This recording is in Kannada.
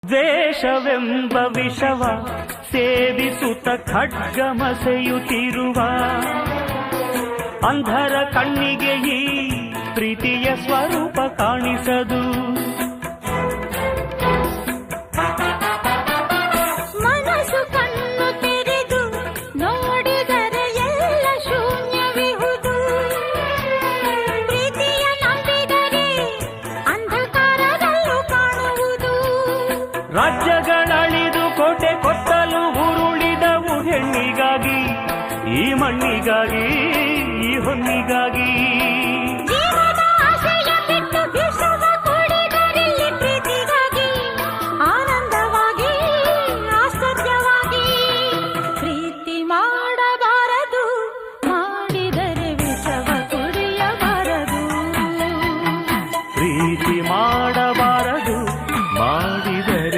ದ್ವೇಷವೆಂಬ ವಿಷವ ಸೇವಿಸುತ್ತ ಖಡ್ಗಮಸೆಯುತ್ತಿರುವ ಅಂಧರ ಕಣ್ಣಿಗೆ ಈ ಪ್ರೀತಿಯ ಸ್ವರೂಪ ಕಾಣಿಸದು. ಮನಸ್ಸು ಕಣ್ಣು ತೆರೆದು ನೋಡಿದರೆ ಎಲ್ಲ ಶೂನ್ಯವಿಹುದು. ಪ್ರೀತಿಯ ನಂಬಿದರೆ ಅಂಧಕಾರದಲ್ಲೂ ಕಾಣುವುದು. ರಾಜ್ಯಗಳಳಿದು ಕೋಟೆ ಕೊತ್ತಲು ಉರುಳಿದವು ಹೆಣ್ಣಿಗಾಗಿ, ಈ ಮಣ್ಣಿಗಾಗಿ, ಈ ಹೊನ್ನಿಗಾಗಿ.